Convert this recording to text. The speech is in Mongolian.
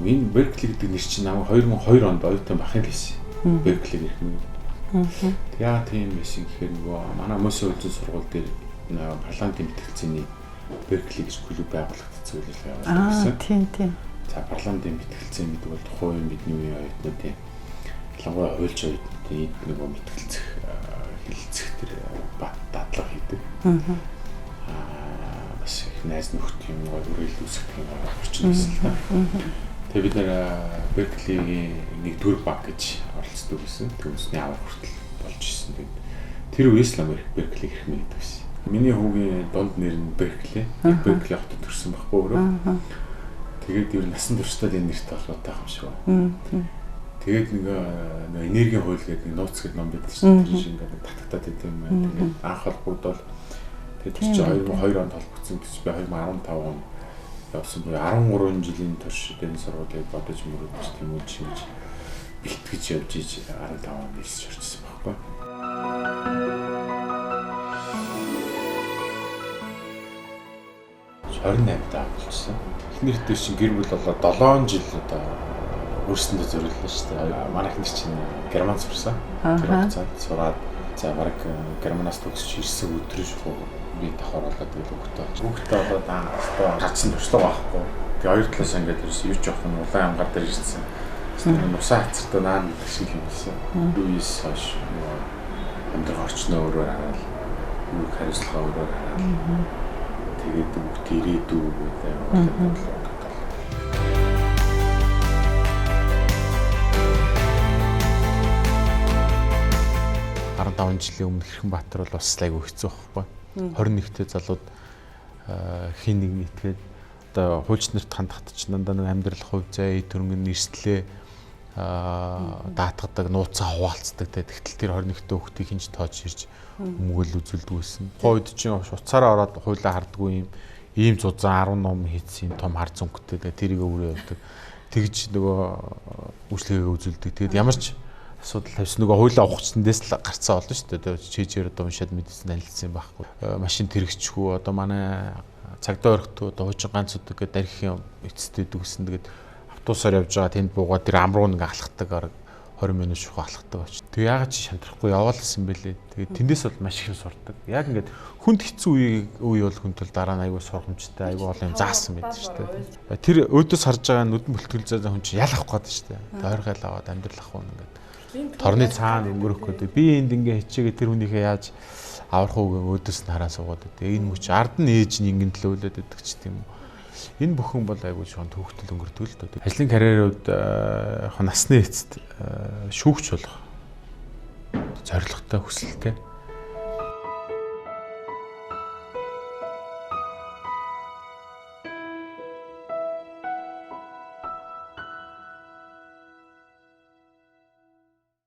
Энэ Berkeley гэдэг нэр чинь намайг 2002 онд оюутан бахын хэлсэн. Berkeley гэх юм. Яа тийм байсан гэхээр нөгөө манай Мөсөө үзэн сургууль дээр парламентын мэтгэлцээний Berkeley гэж клуб байгуулагдсан зүйл байсан. Тийм. За парламентын мэтгэлцээ гэдэг бол тухайн бидний үеийн оюутнуудын ялангуяа хуульч оюутнуудын нөгөө мэтгэлцэх хилцэх тэр дадлага хийдэг. Бас их найз нөхд юм уу үргэлж үүсгэх юм орчин байсан л да. Тэгээ бид нэр Berkeley-ийн нэгдүгээр баг гэж оролцдог гэсэн. Түүнсний авах хүртэл болж ирсэн. Тэр үеэс л Berkeley хэрэг мэд байсан. Миний хүүгийн дунд нэр нь Berkeley. Berkeley хотод төрсэн байхгүй өөрөө. Тэгээд ер нь насан туршдаа энэ нэртэй холбоотой юм шиг байна. Тэгээд нэг энергийн хууль гэдэг нэг нууц гэдэг ном байдаг шүү дээ. Тэр шиг ингээд татагтаад байдаг юм байна. Тэгээд анх холбогдвол тэгээд чи 2002 онд холбогдсон гэж би 2015 онд явсан буюу 13 жилийн турш энэ сургуулийг бодож мөрөдөж тэмүүлж шинж бэлтгэж явж иж 15 онд нэлсэж орчихсон байхгүй. 28 таа болчихсон. Эхнэрт дээр чинь гэр бүл болоо 7 жил одоо өөрсөндөө зориуллаа шүү дээ. Манай эхнэр чинь герман сурсан. Тэр хугацаанд сураад за баг германаас төгсөж ирсэн өдрөө шухуу би давхар болоод тэгэл хүүхдээ болоод гацсан туршлага байхгүй. Тэгээ хоёр талаас ингээд юу ч явах нь улаан амгаар дээр ирсэн. Тэр нусаа хацартаа наа гэдэг шиг юм байсан. Юуис хаш амьдрах орчноо өөрөөр хараад юу хариуцлага өөрөөр хараад тэгээд бүгд ирээдүү гэдэг бодлоо. 15 жилийн өмнө Хэрхэнбаатар бол бас айгүй хэцүү байхгүй. 21-т залууд хин нэг нийтгээд одоо хуульч нарт хандахад ч дандаа нэг амьдрал хувь зай төрөнгөн нэрслээ даатгадаг, нууцаа хуваалцдаг. Тэгтэл тэр 21-т хүүхдийг хинж тоож ирж өмгөл үзүүлдэгсэн. Хойд чинь уцаараа ороод хуйлаа хардггүй ийм зузаан 10 ном хийсэн том хар зүнхтэй тэрийг өөрөө явдаг. Тэгж нөгөө үйлчлэгээ үзүүлдэг. Тэгээд ямар ч асуудал тавьсан нөгөө хуйлаа ухацсандээс л гарцсан болно шүү дээ. Чижээр одоо уншаад мэдсэн танилцсан байхгүй. Машин тэрэгчгүй одоо манай цагдаа өргөтөө одоо хуучин ганц өдөр гэдэг дархийн эцэстээ дүгсэн. Тэгээд автобусаар явж байгаа тэнд буугаад тэр ам руу нэг алхахдаг арга 20 минут шухуу алхахдаг очив. Тэг яагаад чи шантрахгүй яваалсан бэлээ. Тэгээд тэндээс бол маш их сурдаг. Яг ингээд хүнд хэцүү үе бол хүнд бол дараа нь аягүй сургамжтай аягүй олон юм заасан байдаг шүү дээ. Тэр өөдөөс харж байгаа нүдэн бэлтгэлзээ хүн чи ял авах гээд шүү дээ. Тойргал аваад амьдрал ах уу ингээд. Торны цаана өнгөрөх гэдэг. Би энд ингээ хичээгээ тэр хүнийхээ яаж аврах уу өөдөөс нь хараа суугаад байдаг. Энэ мөч ард нь ээж нь ингэн төлөвлөд байдаг ч тийм үү. Энэ бүхэн бол айгүй шон төвхтөл өнгөрдөг л дөө. Ажлын карьерууд насны эцэст шүүгч болох зорилготой хүсэлтэй.